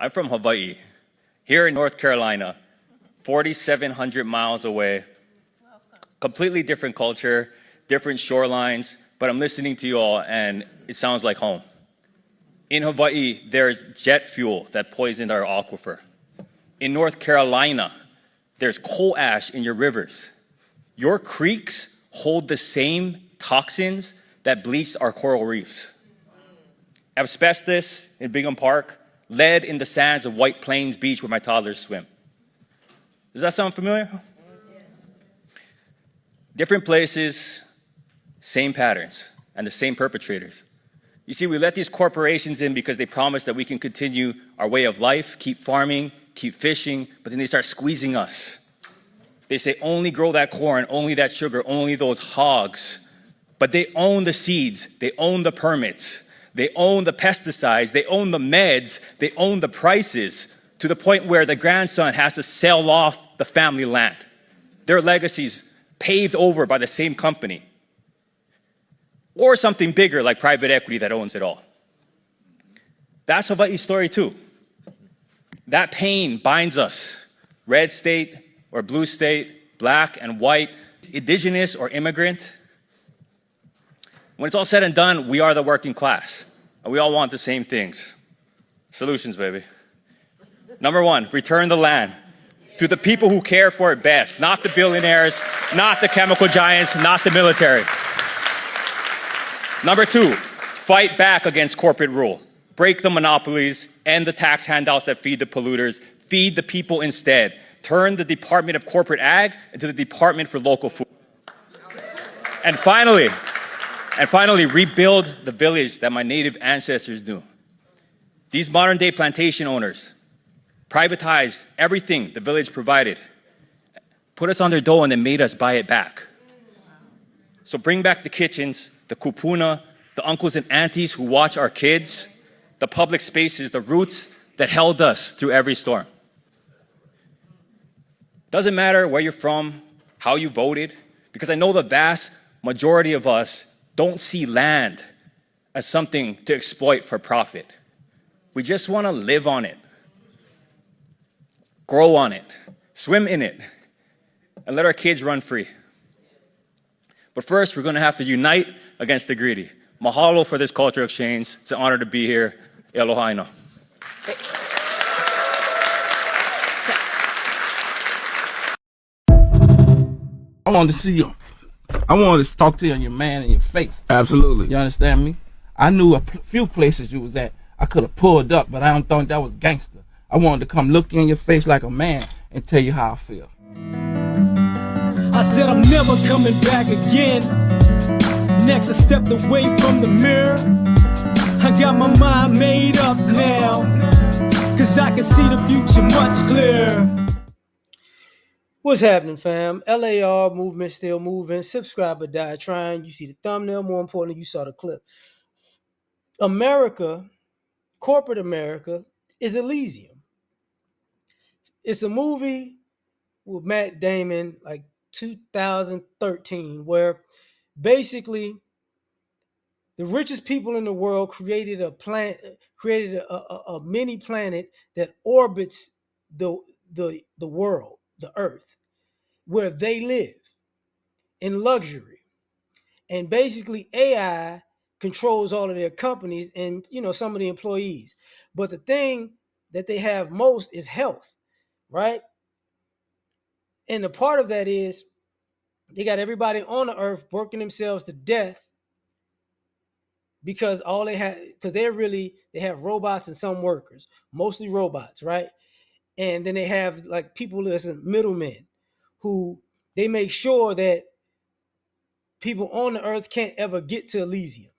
I'm from Hawaii. Here in North Carolina, 4,700 miles away, completely different culture, different shorelines, but I'm listening to you all and it sounds like home. In Hawaii, there's jet fuel that poisoned our aquifer. In North Carolina, there's coal ash in your rivers. Your creeks hold the same toxins that bleached our coral reefs. Asbestos in Bingham Park, lead in the sands of White Plains Beach where my toddlers swim. Does that sound familiar? Different places, same patterns, and the same perpetrators. You see, we let these corporations in because they promise that we can continue our way of life, keep farming, keep fishing, but then they start squeezing us. They say only grow that corn, only that sugar, only those hogs. But they own the seeds, they own the permits, they own the pesticides, they own the meds, they own the prices, to the point where the grandson has to sell off the family land. Their legacies paved over by the same company. Or something bigger like private equity that owns it all. That's Hawaii's story too. That pain binds us, red state or blue state, black and white, indigenous or immigrant. When it's all said and done, we are the working class, and we all want the same things. Solutions, baby. Number one, return the land to the people who care for it best, not the billionaires, not the chemical giants, not the military. Number two, fight back against corporate rule. Break the monopolies, end the tax handouts that feed the polluters, feed the people instead. Turn the Department of Corporate Ag into the Department for Local Food. And finally, rebuild the village that my native ancestors knew. These modern day plantation owners privatized everything the village provided, put us on their dole and then made us buy it back. So bring back the kitchens, the kupuna, the uncles and aunties who watch our kids, the public spaces, the roots that held us through every storm. Doesn't matter where you're from, how you voted, because I know the vast majority of us don't see land as something to exploit for profit. We just want to live on it, grow on it, swim in it, and let our kids run free. But first, we're going to have to unite against the greedy. Mahalo for this cultural exchange. It's an honor to be here. Aloha ina. I wanted to see you. I wanted to talk to you on your man in your face. Absolutely. You understand me? I knew a few places you was at. I could have pulled up, but I don't think that was gangster. I wanted to come look you in your face like a man and tell you how I feel. I said I'm never coming back again. Next I stepped away from the mirror. I got my mind made up now, cause I can see the future much clearer. What's happening, fam? L.A.R. movement still moving. Subscribe or die trying. You see the thumbnail. More importantly, you saw the clip. America, corporate America, is Elysium. It's a movie with Matt Damon, like 2013, where basically the richest people in the world created a mini planet that orbits the world, the Earth, where they live in luxury. And basically AI controls all of their companies and some of the employees. But the thing that they have most is health, right? And the part of that is they got everybody on the earth working themselves to death because they have robots and some workers, mostly robots, right? And then they have like people as middlemen who they make sure that people on the earth can't ever get to Elysium.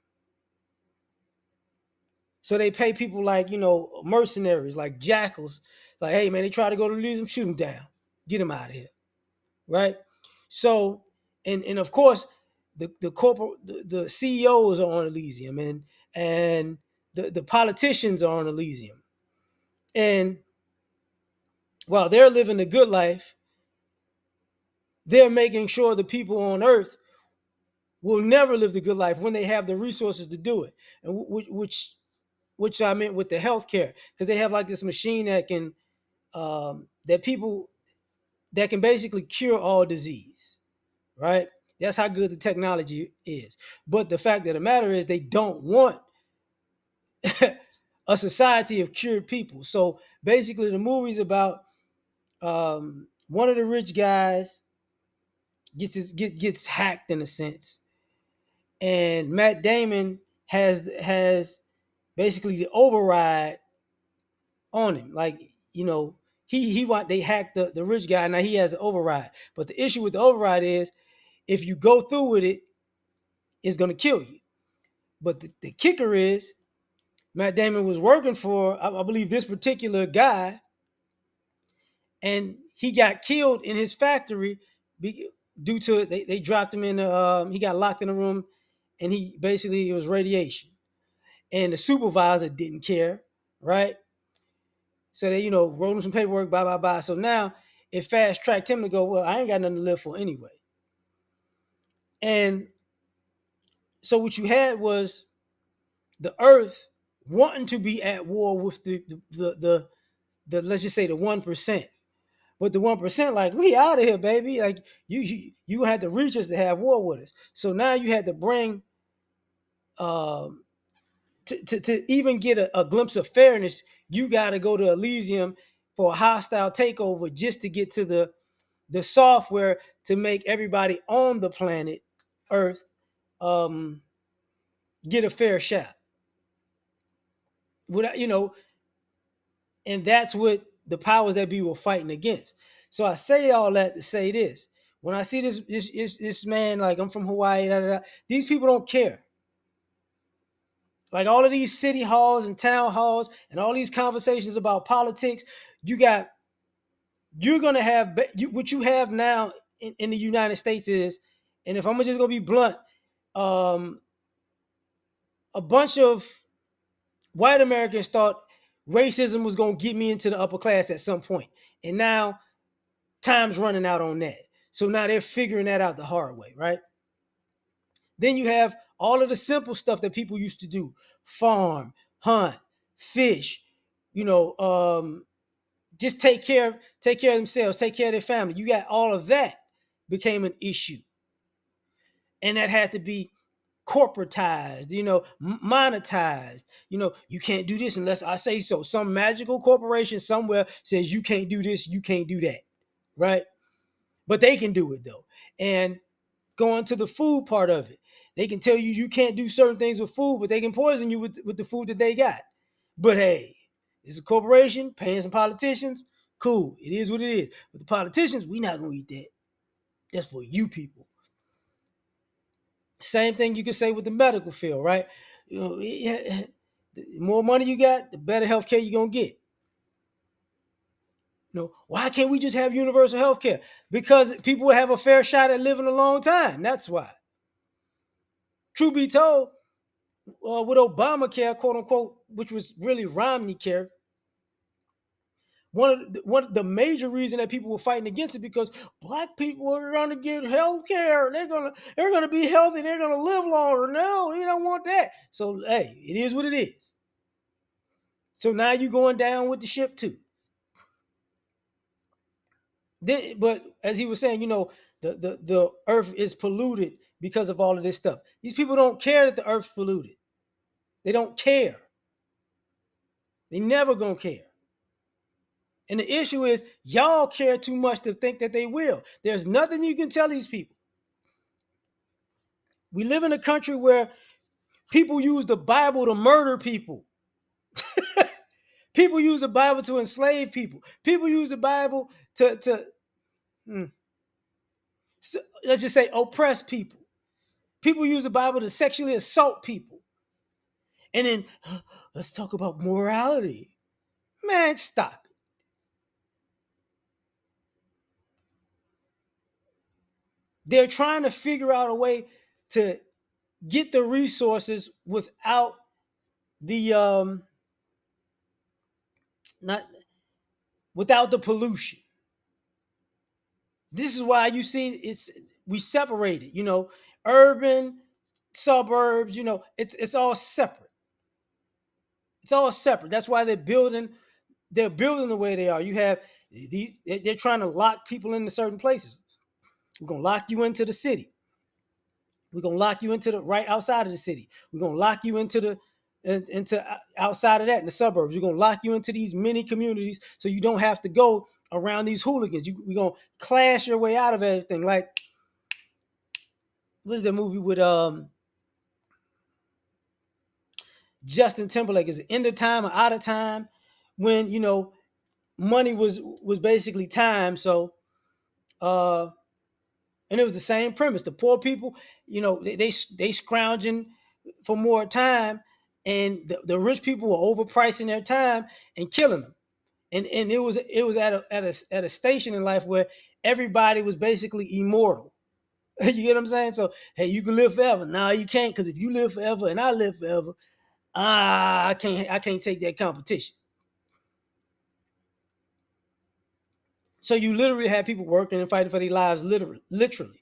So they pay people like, mercenaries, like jackals. Like, hey, man, they try to go to Elysium, shoot them down. Get them out of here, right? So, and of course, the CEOs are on Elysium, and the politicians are on Elysium. And while they're living the good life, they're making sure the people on Earth will never live the good life when they have the resources to do it, and which which I meant with the healthcare, because they have like this machine that can that people that can basically cure all disease, right? That's how good the technology is. But the fact of the matter is, they don't want a society of cured people. So basically, the movie's about one of the rich guys gets hacked in a sense, and Matt Damon has basically the override on him. Like, he want they hacked the rich guy. Now he has the override. But the issue with the override is, if you go through with it, it's gonna kill you. But the kicker is, Matt Damon was working for, I believe, this particular guy, and he got killed in his factory due to they dropped him in. He got locked in a room, and he basically, it was radiation, and the supervisor didn't care, right? So they, wrote him some paperwork, blah blah blah. So now it fast tracked him to go, well, I ain't got nothing to live for anyway. And so what you had was the Earth wanting to be at war with the let's just say the 1%. But the 1%, like, we out of here, baby. Like, you had to reach us to have war with us. So now you had to bring um to even get a glimpse of fairness, you got to go to Elysium for a hostile takeover just to get to the software to make everybody on the planet Earth um get a fair shot. Without, and that's what the powers that be were fighting against. So I say all that to say this: when I see this man, like, I'm from Hawaii, these people don't care. Like, all of these city halls and town halls and all these conversations about politics, you're gonna have what you have now in the United States is, and if I'm just gonna be blunt, um, a bunch of white Americans thought racism was gonna get me into the upper class at some point, and now time's running out on that. So now they're figuring that out the hard way, right? Then you have all of the simple stuff that people used to do: farm, hunt, fish, just take care of themselves, take care of their family. You got all of that became an issue. And that had to be corporatized, monetized. You can't do this unless I say so. Some magical corporation somewhere says you can't do this, you can't do that, right? But they can do it though. And going to the food part of it, they can tell you can't do certain things with food, but they can poison you with the food that they got. But hey, it's a corporation paying some politicians. Cool, it is what it is. But the politicians, we not gonna eat that. That's for you people. Same thing you can say with the medical field, right? The more money you got, the better healthcare you're gonna get. Why can't we just have universal healthcare? Because people will have a fair shot at living a long time. That's why. Truth be told, with Obamacare, quote unquote, which was really Romney care, one of the major reason that people were fighting against it, because black people are going to get health care, and they're gonna be healthy, they're gonna live longer. No, you don't want that. So hey, it is what it is. So now you're going down with the ship too. But as he was saying, the earth is polluted because of all of this stuff. These people don't care that the earth's polluted. They don't care. They never gonna care. And the issue is, y'all care too much to think that they will. There's nothing you can tell these people. We live in a country where people use the Bible to murder people. People use the Bible to enslave people. People use the Bible to let's just say, oppress people. People use the Bible to sexually assault people. And then let's talk about morality. Man, stop it. They're trying to figure out a way to get the resources without the not without the pollution. This is why you see we separated, urban, suburbs, it's all separate. It's all separate. That's why they're building. They're building the way they are. You have these. They're trying to lock people into certain places. We're gonna lock you into the city. We're gonna lock you into the right outside of the city. We're gonna lock you into the into outside of that in the suburbs. We're gonna lock you into these mini communities so you don't have to go around these hooligans. We're gonna clash your way out of everything. Like what is that movie with Justin Timberlake? Is it End of Time or Out of Time? When money was basically time. So and it was the same premise. The poor people, they scrounging for more time, and the rich people were overpricing their time and killing them. And it was at a station in life where everybody was basically immortal. You get what I'm saying? So hey, you can live forever. No, you can't, because if you live forever and I live forever, I can't take that competition. So you literally have people working and fighting for their lives, literally,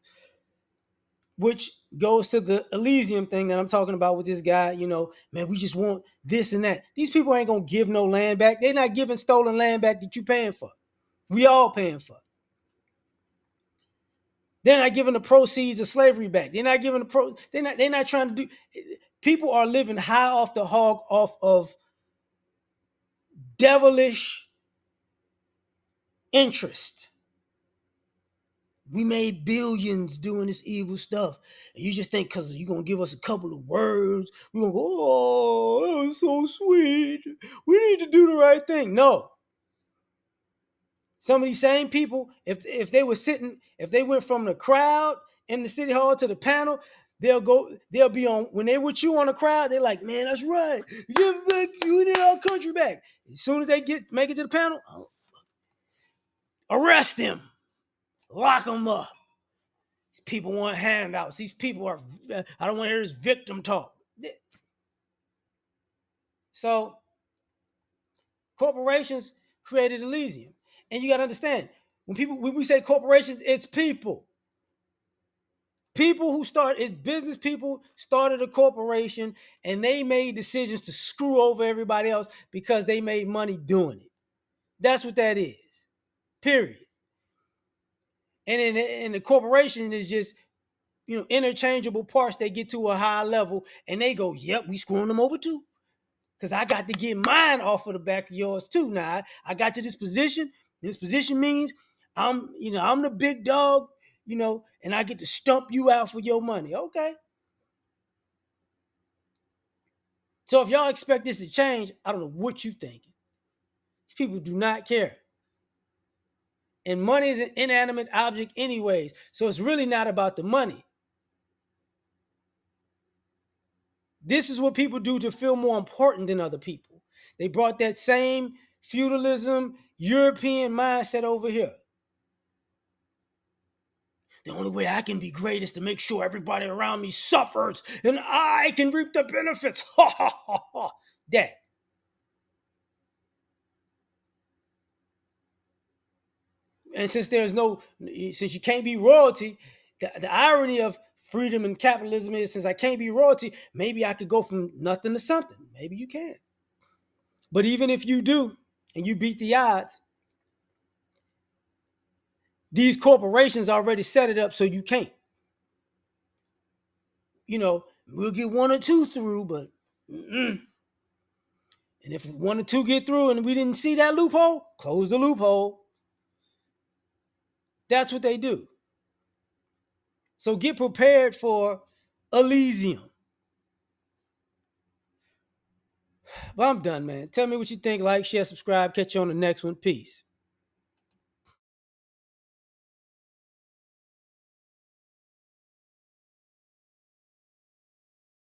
which goes to the Elysium thing that I'm talking about with this guy. Man, we just want this and that. These people ain't gonna give no land back. They're not giving stolen land back that you paying for. We all paying for. They're not giving the proceeds of slavery back. They're not giving They're not trying to do. People are living high off the hog, off of devilish interest. We made billions doing this evil stuff. And you just think because you're going to give us a couple of words, we're going to go, oh, that was so sweet. We need to do the right thing. No. Some of these same people, if they went from the crowd in the city hall to the panel, they'll be on, when they're with you on the crowd, they're like, man, that's right. Give back, you need our country back. As soon as they make it to the panel, arrest him. Lock him up. People want handouts. These people are, I don't want to hear this victim talk. So corporations created Elysium. And you got to understand, when we say corporations, it's people. People it's business people started a corporation and they made decisions to screw over everybody else because they made money doing it. That's what that is. Period. And the corporation is just interchangeable parts. They get to a high level and they go, yep, we screwing them over too. Because I got to get mine off of the back of yours too. Now I got to this position. This position means I'm the big dog, and I get to stump you out for your money. Okay. So if y'all expect this to change, I don't know what you thinking. These people do not care. And money is an inanimate object anyways. So it's really not about the money. This is what people do to feel more important than other people. They brought that same feudalism, European mindset over here. The only way I can be great is to make sure everybody around me suffers and I can reap the benefits. Ha ha ha ha. That. And since you can't be royalty, the irony of freedom and capitalism is, since I can't be royalty, maybe I could go from nothing to something. Maybe you can. But even if you do, and you beat the odds, these corporations already set it up so you can't. We'll get one or two through, but and if one or two get through and we didn't see that loophole, close the loophole. That's what they do. So get prepared for Elysium. Well, I'm done, man. Tell me what you think. Like, share, subscribe. Catch you on the next one. Peace.